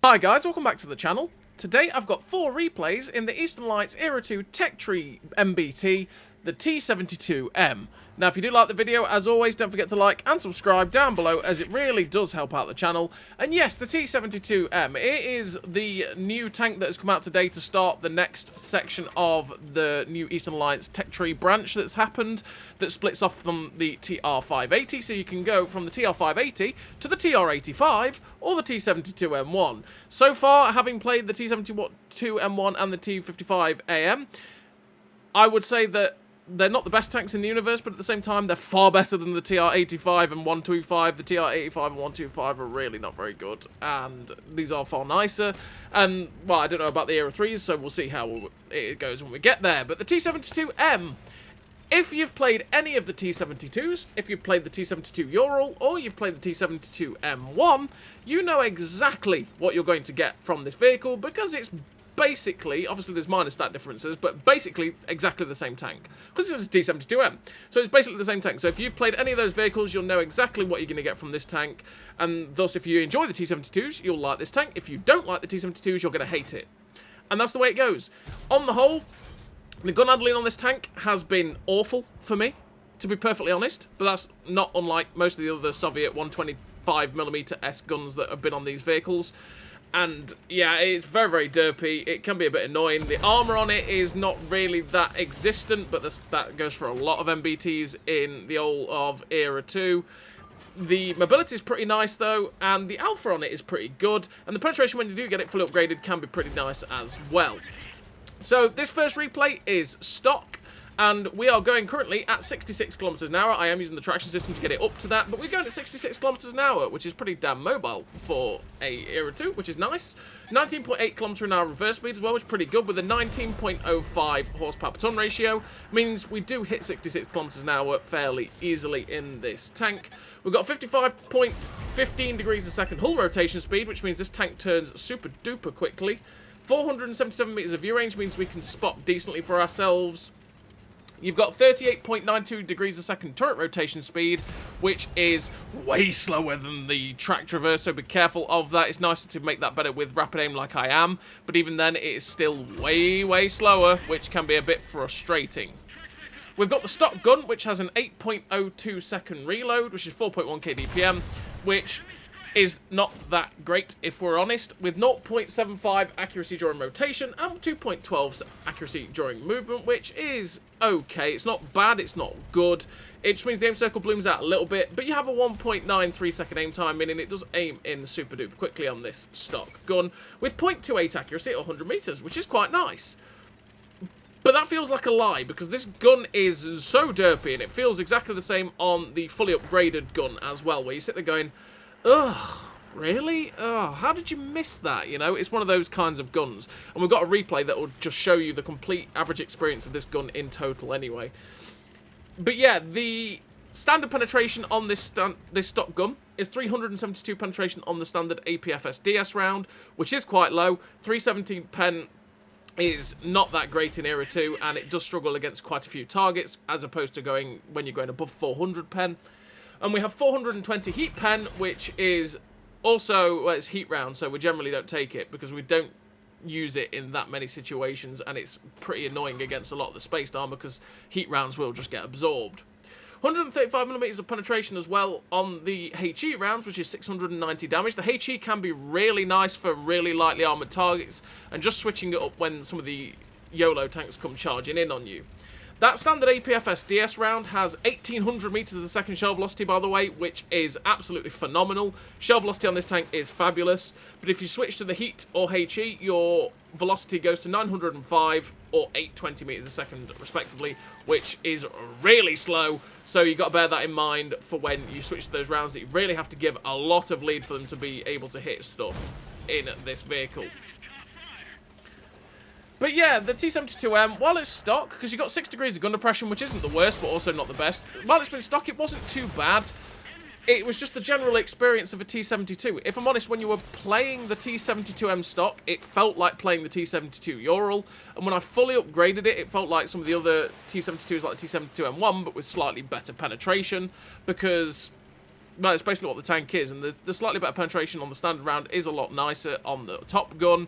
Hi guys, welcome back to the channel. Today I've got 4 replays in the Eastern Lights Era 2 Tech Tree MBT, the T72M. Now if you do like the video, as always, don't forget to like and subscribe down below, as it really does help out the channel. And yes, the T72M, it is the new tank that has come out today to start the next section of the new Eastern Lights Tech Tree branch that's happened, that splits off from the TR580, so you can go from the TR580 to the TR85 or the T72M1. So far, having played the T72M1 and the T55AM, I would say that they're not the best tanks in the universe, but at the same time, they're far better than the TR85 and 125. The TR85 and 125 are really not very good, and these are far nicer. And, well, I don't know about the Era 3s, so we'll see how it goes when we get there. But the T72M, if you've played any of the T72s, if you've played the T72 Ural, or you've played the T72M1, you know exactly what you're going to get from this vehicle, because it's basically, obviously there's minor stat differences, but basically exactly the same tank. Because this is T72M, so it's basically the same tank. So if you've played any of those vehicles, you'll know exactly what you're going to get from this tank, and thus if you enjoy the T72s, you'll like this tank. If you don't like the T72s, you're going to hate it. And that's the way it goes. On the whole, the gun handling on this tank has been awful for me, to be perfectly honest, but that's not unlike most of the other Soviet 125mm S guns that have been on these vehicles. And yeah, it's very, very derpy. It can be a bit annoying. The armor on it is not really that existent, but that goes for a lot of MBTs in the old of Era 2. The mobility is pretty nice though, and the alpha on it is pretty good, and the penetration when you do get it fully upgraded can be pretty nice as well. So this first replay is stock, and we are going currently at 66 kilometers an hour. I am using the traction system to get it up to that, but we're going at 66 kilometers an hour, which is pretty damn mobile for a Era 2, which is nice. 19.8 kilometer an hour reverse speed as well, which is pretty good, with a 19.05 horsepower per ton ratio. Means we do hit 66 kilometers an hour fairly easily in this tank. We've got 55.15 degrees a second hull rotation speed, which means this tank turns super duper quickly. 477 meters of view range means we can spot decently for ourselves. You've got 38.92 degrees a second turret rotation speed, which is way slower than the track traverse, so be careful of that. It's nicer to make that better with rapid aim like I am, but even then it is still way, way slower, which can be a bit frustrating. We've got the stock gun, which has an 8.02 second reload, which is 4.1k DPM, which is not that great, if we're honest, with 0.75 accuracy during rotation and 2.12 accuracy during movement, which is okay. It's not bad, it's not good. It just means the aim circle blooms out a little bit, but you have a 1.93 second aim time, meaning it does aim in super duper quickly on this stock gun, with 0.28 accuracy at 100 meters, which is quite nice. But that feels like a lie, because this gun is so derpy, and it feels exactly the same on the fully upgraded gun as well, where you sit there going, ugh, really? Ugh, how did you miss that? You know, it's one of those kinds of guns. And we've got a replay that will just show you the complete average experience of this gun in total anyway. But yeah, the standard penetration on this stock gun is 372 penetration on the standard APFS DS round, which is quite low. 370 pen is not that great in Era 2, and it does struggle against quite a few targets, as opposed to when you're going above 400 pen. And we have 420 heat pen, which is also, well, it's heat round, so we generally don't take it because we don't use it in that many situations, and it's pretty annoying against a lot of the spaced armor because heat rounds will just get absorbed. 135mm of penetration as well on the HE rounds, which is 690 damage. The HE can be really nice for really lightly armored targets, and just switching it up when some of the YOLO tanks come charging in on you. That standard APFS DS round has 1800 meters a second shell velocity, by the way, which is absolutely phenomenal. Shell velocity on this tank is fabulous, but if you switch to the heat or HE, your velocity goes to 905 or 820 meters a second, respectively, which is really slow. So you've got to bear that in mind for when you switch to those rounds, that you really have to give a lot of lead for them to be able to hit stuff in this vehicle. But yeah, the T72M, while it's stock, because you've got 6 degrees of gun depression, which isn't the worst, but also not the best. While it's been stock, it wasn't too bad. It was just the general experience of a T72. If I'm honest, when you were playing the T72M stock, it felt like playing the T72 Ural. And when I fully upgraded it, it felt like some of the other T72s, like the T72M1, but with slightly better penetration. Because well, it's basically what the tank is, and the slightly better penetration on the standard round is a lot nicer on the top gun.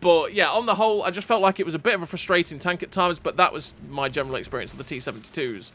But yeah, on the whole, I just felt like it was a bit of a frustrating tank at times, but that was my general experience of the T-72s.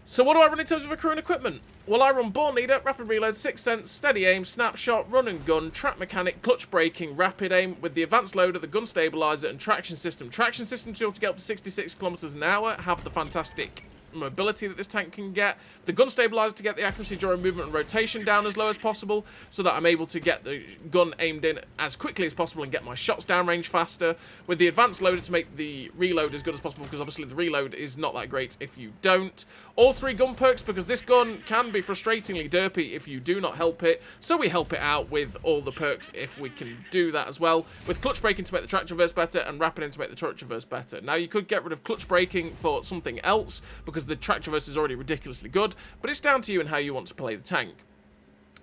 So what do I run in terms of a crew and equipment? Well, I run Born Leader, Rapid Reload, Sixth Sense, Steady Aim, Snapshot, Run and Gun, Track Mechanic, Clutch Braking, Rapid Aim, with the Advanced Loader, the Gun Stabilizer, and Traction System. Traction System to be able to get up to 66 kilometers an hour, have the fantastic mobility that this tank can get. The Gun Stabilizer to get the accuracy during movement and rotation down as low as possible, so that I'm able to get the gun aimed in as quickly as possible and get my shots downrange faster. With the Advanced Loader to make the reload as good as possible, because obviously the reload is not that great if you don't. All 3 gun perks, because this gun can be frustratingly derpy if you do not help it, so we help it out with all the perks if we can do that as well. With Clutch Braking to make the track traverse better, and Rapid Aim to make the turret traverse better. Now, you could get rid of Clutch Braking for something else, because the track traverse is already ridiculously good, but it's down to you and how you want to play the tank.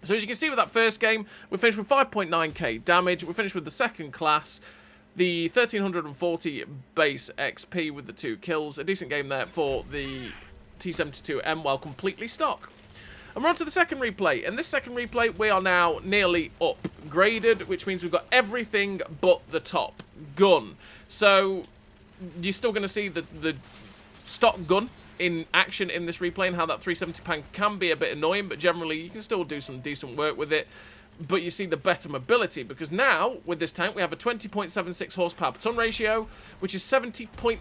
So as you can see with that first game, we finished with 5.9k damage. We finished with the second class, the 1340 base XP with the 2 kills. A decent game there for the T-72M while completely stock. And we're on to the second replay. In this second replay, we are now nearly upgraded, which means we've got everything but the top gun. So you're still going to see the stock gun in action in this replay, and how that 370 pan can be a bit annoying, but generally you can still do some decent work with it. But you see the better mobility, because now with this tank we have a 20.76 horsepower per ton ratio, which is 70.84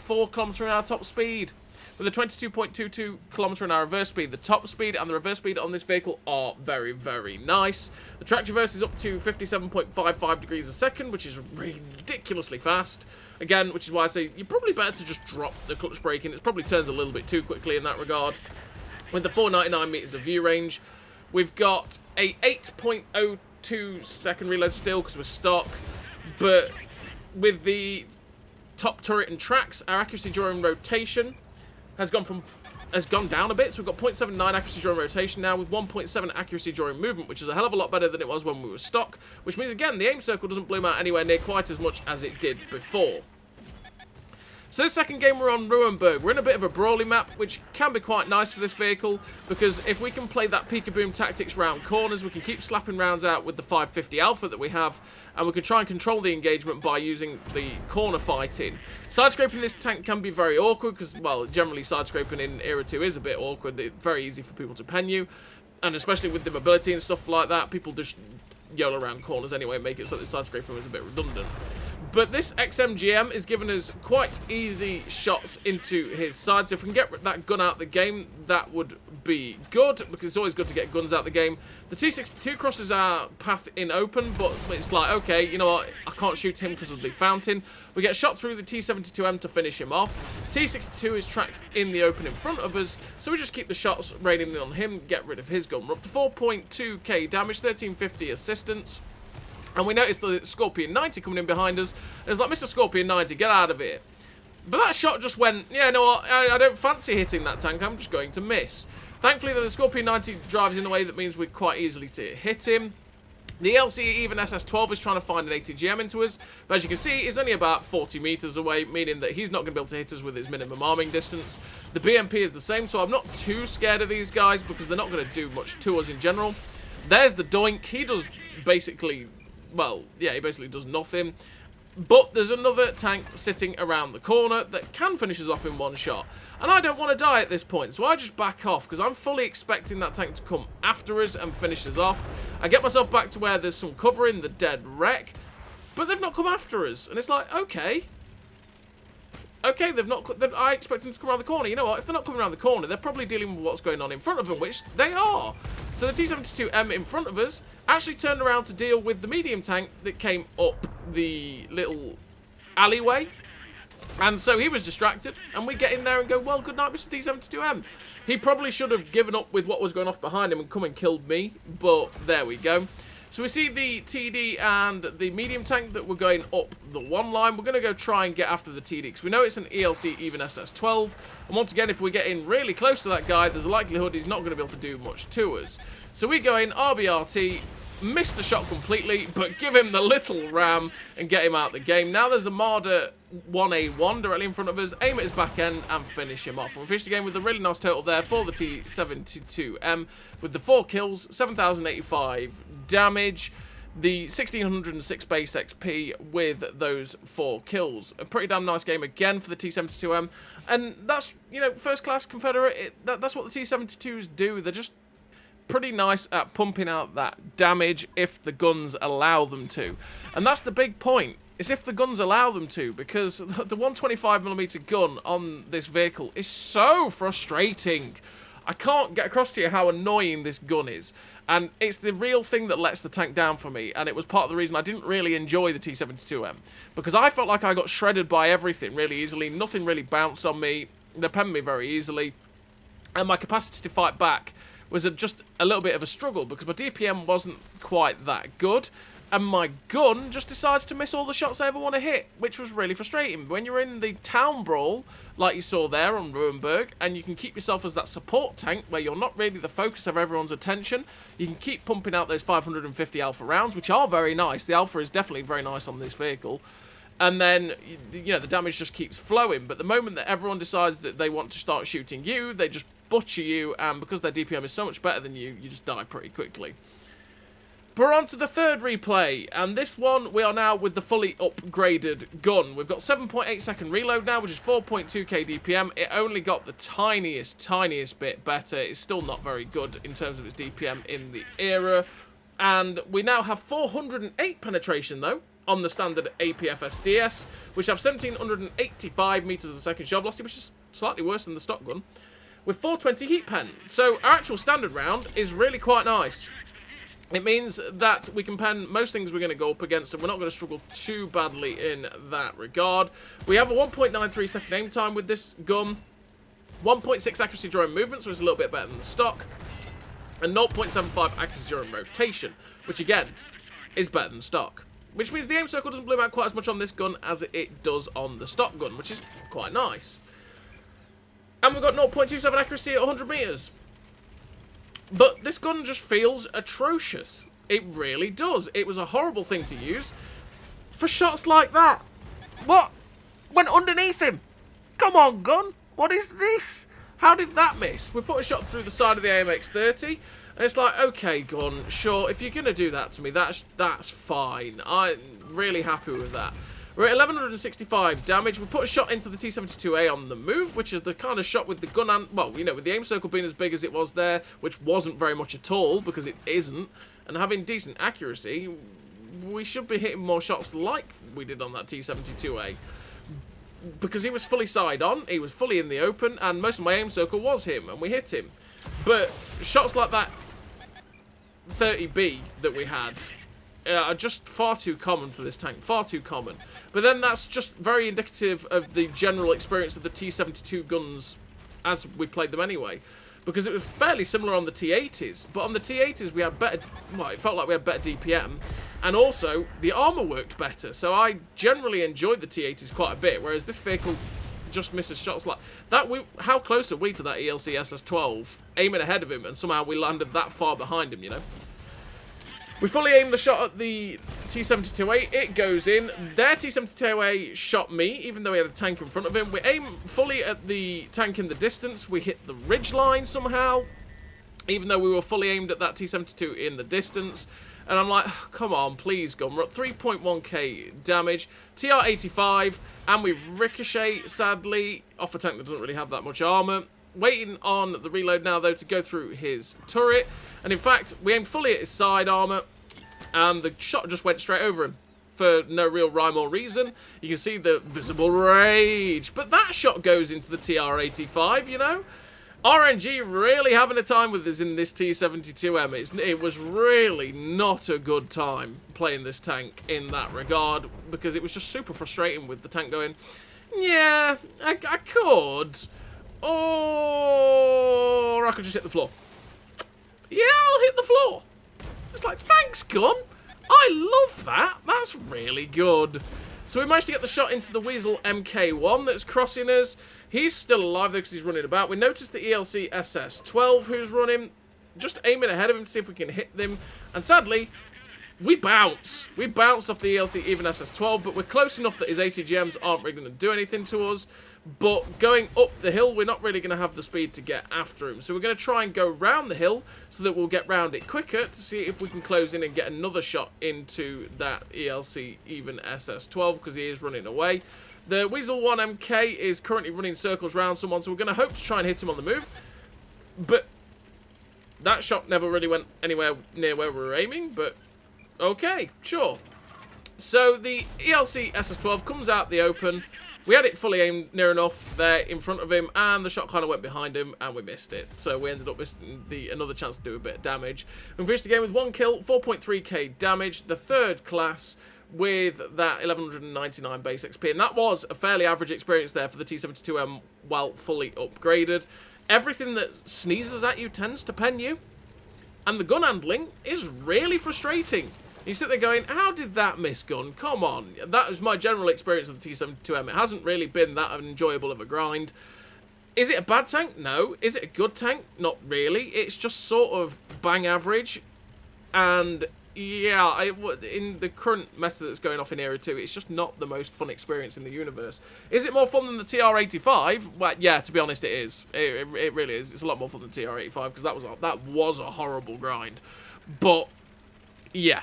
km/h top speed. With a 22.22 km/h reverse speed, the top speed and the reverse speed on this vehicle are very, very nice. The track traverse is up to 57.55 degrees a second, which is ridiculously fast. Again, which is why I say you're probably better to just drop the clutch braking. It probably turns a little bit too quickly in that regard. With the 499 meters of view range, we've got a 8.02 second reload still because we're stock, but with the top turret and tracks, our accuracy during rotation has gone down a bit, so we've got 0.79 accuracy during rotation now, with 1.7 accuracy during movement, which is a hell of a lot better than it was when we were stock, which means, again, the aim circle doesn't bloom out anywhere near quite as much as it did before. So this second game, we're on Ruinberg. We're in a bit of a brawly map, which can be quite nice for this vehicle, because if we can play that peek-a-boom tactics round corners, we can keep slapping rounds out with the 550 Alpha that we have, and we can try and control the engagement by using the corner fighting. Side-scraping this tank can be very awkward, because, well, generally side-scraping in Era 2 is a bit awkward. It's very easy for people to pen you, and especially with the mobility and stuff like that, people just YOLO around corners anyway, make it so that side-scraping was a bit redundant. But this XMGM is giving us quite easy shots into his side, so if we can get that gun out the game, that would be good, because it's always good to get guns out the game. The T-62 crosses our path in open, but it's like, okay, you know what, I can't shoot him because of the fountain. We get shot through the T-72M to finish him off. T-62 is tracked in the open in front of us, so we just keep the shots raining in on him, get rid of his gun. We're up to 4.2k damage, 1350 assistance. And we noticed the Scorpion 90 coming in behind us. And it was like, Mr. Scorpion 90, get out of here. But that shot just went, yeah, no, I don't fancy hitting that tank. I'm just going to miss. Thankfully, the Scorpion 90 drives in a way that means we're quite easily to hit him. The LCE even SS12 is trying to find an ATGM into us. But as you can see, he's only about 40 meters away, meaning that he's not going to be able to hit us with his minimum arming distance. The BMP is the same, so I'm not too scared of these guys because they're not going to do much to us in general. There's the Doink. He does basically... well, yeah, he basically does nothing. But there's another tank sitting around the corner that can finish us off in one shot. And I don't want to die at this point, so I just back off, because I'm fully expecting that tank to come after us and finish us off. I get myself back to where there's some cover in the dead wreck, but they've not come after us. And it's like, okay. Okay, I expect them to come around the corner. You know what? If they're not coming around the corner, they're probably dealing with what's going on in front of them, which they are. So the T-72M in front of us actually turned around to deal with the medium tank that came up the little alleyway. And so he was distracted, and we get in there and go, well, good night, Mr. T-72M. He probably should have given up with what was going off behind him and come and killed me, but there we go. So we see the TD and the medium tank that we're going up the one line. We're going to go try and get after the TD because we know it's an ELC even SS12. And once again, if we get in really close to that guy, there's a likelihood he's not going to be able to do much to us. So we go in RBRT, miss the shot completely, but give him the little ram and get him out the game. Now there's a Marder 1A1 directly in front of us. Aim at his back end and finish him off. And we finished the game with a really nice total there for the T72M with the 4 kills, 7,085 damage, the 1,606 base XP with those 4 kills. A pretty damn nice game again for the T72M. And that's, you know, first class Confederate, that's what the T72s do. They're just pretty nice at pumping out that damage if the guns allow them to. And that's the big point, is if the guns allow them to, because the 125mm gun on this vehicle is so frustrating. I can't get across to you how annoying this gun is. And it's the real thing that lets the tank down for me, and it was part of the reason I didn't really enjoy the T72M. Because I felt like I got shredded by everything really easily, nothing really bounced on me, they penned me very easily, and my capacity to fight back was just a little bit of a struggle, because my DPM wasn't quite that good, and my gun just decides to miss all the shots I ever want to hit, which was really frustrating. When you're in the town brawl, like you saw there on Ruinberg, and you can keep yourself as that support tank, where you're not really the focus of everyone's attention, you can keep pumping out those 550 Alpha rounds, which are very nice. The Alpha is definitely very nice on this vehicle. And then, you know, the damage just keeps flowing. But the moment that everyone decides that they want to start shooting you, they just butcher you, and because their DPM is so much better than you, you just die pretty quickly. But we're on to the third replay, and this one we are now with the fully upgraded gun. We've got 7.8 second reload now, which is 4.2k DPM. It only got the tiniest bit better. It's still not very good in terms of its DPM in the era. And we now have 408 penetration, though, on the standard APFS DS, which have 1,785 meters a second shell velocity, which is slightly worse than the stock gun, with 420 heat pen. So our actual standard round is really quite nice. It means that we can pen most things we're going to go up against, and we're not going to struggle too badly in that regard. We have a 1.93 second aim time with this gun, 1.6 accuracy during movement, so it's a little bit better than the stock, and 0.75 accuracy during rotation, which again is better than stock. Which means the aim circle doesn't bloom out quite as much on this gun as it does on the stock gun, which is quite nice. And we've got 0.27 accuracy at 100 meters. But this gun just feels atrocious. It really does. It was a horrible thing to use for shots like that. What? Went underneath him. Come on, gun. What is this? How did that miss? We put a shot through the side of the AMX-30, and it's like, okay, gun, sure, if you're going to do that to me, that's fine. I'm really happy with that. We're at 1,165 damage. We put a shot into the T72A on the move, which is the kind of shot with the gun and, well, you know, with the aim circle being as big as it was there, which wasn't very much at all, because it isn't, and having decent accuracy, we should be hitting more shots like we did on that T72A. Because he was fully side on, he was fully in the open, and most of my aim circle was him, and we hit him. But shots like that 30B that we had are just far too common for this tank, far too common. But then that's just very indicative of the general experience of the T72 guns as we played them anyway. Because it was fairly similar on the T80s, but on the T80s we had better, well, it felt like we had better DPM, and also the armor worked better, so I generally enjoyed the T80s quite a bit, whereas this vehicle just misses shots like that. How close are we to that ELC SS12 aiming ahead of him, and somehow we landed that far behind him, you know? We fully aimed the shot at the T72A, it goes in. Their T72A shot me, even though he had a tank in front of him. We aim fully at the tank in the distance, we hit the ridge line somehow, even though we were fully aimed at that T72 in the distance. And I'm like, oh, come on, please, gun. We're at 3.1k damage, TR-85, and we ricochet, sadly, off a tank that doesn't really have that much armor. Waiting on the reload now, though, to go through his turret. And in fact, we aimed fully at his side armor, and the shot just went straight over him for no real rhyme or reason. You can see the visible rage. But that shot goes into the TR-85, you know? RNG really having a time with us in this T72M. It was really not a good time playing this tank in that regard, because it was just super frustrating with the tank going, yeah, I could. Or I could just hit the floor. Yeah, I'll hit the floor. It's like, thanks, gun. I love that. That's really good. So we managed to get the shot into the Weasel MK1 that's crossing us. He's still alive, though, because he's running about. We noticed the ELC SS12 who's running. Just aiming ahead of him to see if we can hit them. And sadly, we bounce. We bounced off the ELC even SS12, but we're close enough that his ATGMs aren't really going to do anything to us. But going up the hill, we're not really going to have the speed to get after him. So we're going to try and go round the hill so that we'll get round it quicker to see if we can close in and get another shot into that ELC even SS12 because he is running away. The Weasel 1 MK is currently running circles around someone, so we're going to hope to try and hit him on the move. But that shot never really went anywhere near where we were aiming, but okay, sure. So the ELC SS12 comes out the open. We had it fully aimed near enough there in front of him, and the shot kind of went behind him, and we missed it. So we ended up missing another chance to do a bit of damage. We finished the game with 1 kill, 4.3k damage, the third class, with that 1199 base XP. And that was a fairly average experience there for the T72M while fully upgraded. Everything that sneezes at you tends to pen you, and the gun handling is really frustrating. You sit there going, how did that miss gun? Come on. That was my general experience of the T72M. It hasn't really been that enjoyable of a grind. Is it a bad tank? No. Is it a good tank? Not really. It's just sort of bang average. And yeah, in the current meta that's going off in Era 2, it's just not the most fun experience in the universe. Is it more fun than the TR85? Well, yeah, to be honest, it is. It really is. It's a lot more fun than TR85 because that was a horrible grind. But yeah.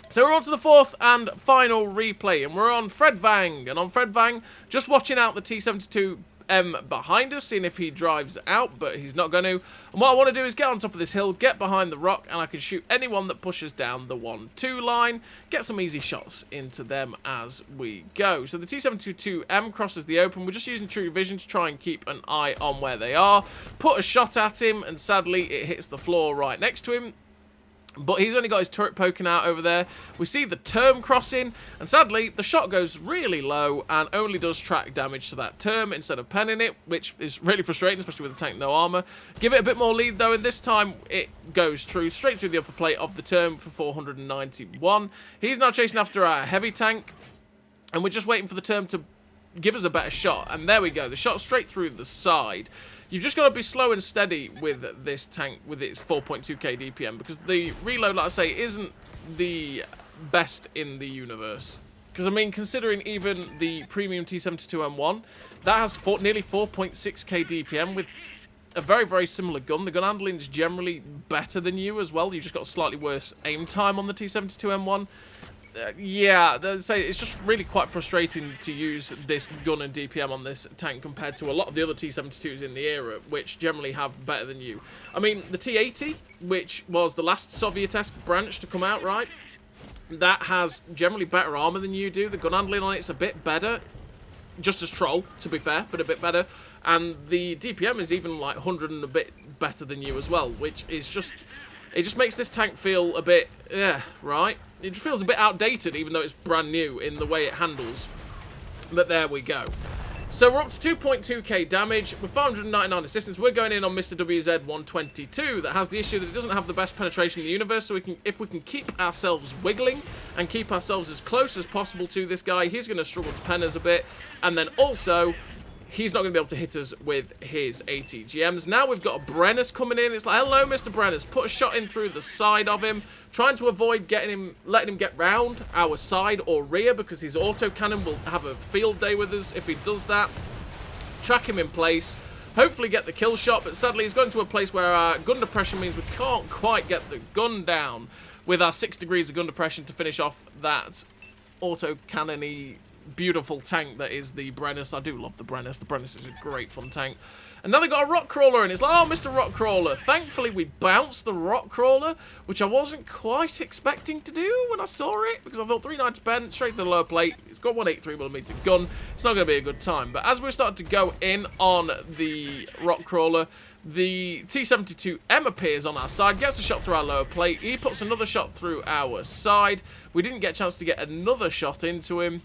So we're on to the fourth and final replay, and we're on Fred Vang. And on Fred Vang, just watching out the T72M behind us, seeing if he drives out, but he's not going to. And what I want to do is get on top of this hill, get behind the rock, and I can shoot anyone that pushes down the 1-2 line, get some easy shots into them as we go. So the T722M crosses the open. We're just using True Vision to try and keep an eye on where they are. Put a shot at him, and sadly, it hits the floor right next to him. But he's only got his turret poking out over there. We see the term crossing, and sadly, the shot goes really low and only does track damage to that term instead of penning it, which is really frustrating, especially with the tank no armor. Give it a bit more lead, though, and this time it goes straight through the upper plate of the term for 491. He's now chasing after our heavy tank, and we're just waiting for the term to give us a better shot. And there we go, the shot straight through the side. You've just got to be slow and steady with this tank with its 4.2k DPM because the reload, like I say, isn't the best in the universe. Because, I mean, considering even the premium T72M1, that has nearly 4.6k DPM with a very, very similar gun. The gun handling is generally better than you as well. You've just got a slightly worse aim time on the T72M1. Yeah, it's just really quite frustrating to use this gun and DPM on this tank compared to a lot of the other T72s in the era, which generally have better than you. I mean, the T80, which was the last Soviet-esque branch to come out, right? That has generally better armor than you do. The gun handling on it's a bit better. Just as troll, to be fair, but a bit better. And the DPM is even like 100 and a bit better than you as well, which is just... It just makes this tank feel a bit, right? It just feels a bit outdated, even though it's brand new in the way it handles. But there we go. So we're up to 2.2k damage with 599 assistance. We're going in on Mr. WZ122 that has the issue that it doesn't have the best penetration in the universe. So if we can keep ourselves wiggling and keep ourselves as close as possible to this guy, he's going to struggle to pen us a bit. And then also... he's not going to be able to hit us with his ATGMs. Now we've got a Brennus coming in. It's like, hello, Mr. Brennus. Put a shot in through the side of him. Trying to avoid letting him get round our side or rear because his autocannon will have a field day with us if he does that. Track him in place. Hopefully get the kill shot, but sadly he's going to a place where our gun depression means we can't quite get the gun down with our 6 degrees of gun depression to finish off that autocannon-y beautiful tank that is the Brennus. I do love the Brennus. The Brennus is a great fun tank. And then they got a rock crawler, and it's like, oh, Mr. Rock Crawler. Thankfully, we bounced the rock crawler, which I wasn't quite expecting to do when I saw it, because I thought 390 pen, straight to the lower plate. It's got 183mm gun. It's not going to be a good time. But as we're starting to go in on the rock crawler, the T72M appears on our side, gets a shot through our lower plate. He puts another shot through our side. We didn't get a chance to get another shot into him.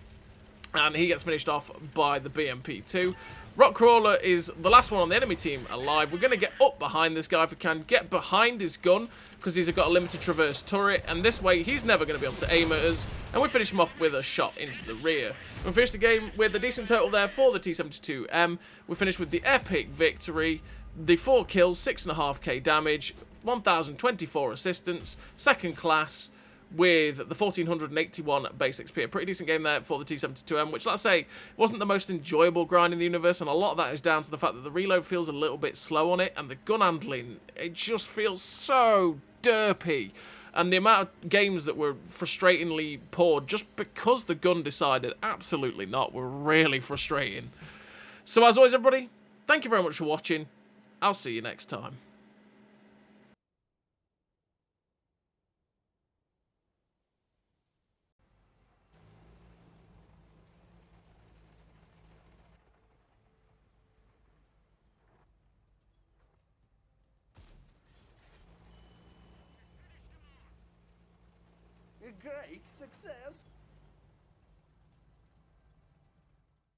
And he gets finished off by the BMP2. Rock Crawler is the last one on the enemy team alive. We're going to get up behind this guy if we can. Get behind his gun because he's got a limited traverse turret. And this way, he's never going to be able to aim at us. And we finish him off with a shot into the rear. We finish the game with a decent total there for the T72M. We finish with the epic victory. The 4 kills, 6.5k damage, 1024 assistance, second class. with the 1481 base XP. A pretty decent game there for the T72M, which, let's say, wasn't the most enjoyable grind in the universe, and a lot of that is down to the fact that the reload feels a little bit slow on it, and the gun handling, it just feels so derpy. And the amount of games that were frustratingly poor just because the gun decided absolutely not were really frustrating. So as always, everybody, thank you very much for watching. I'll see you next time. A great success.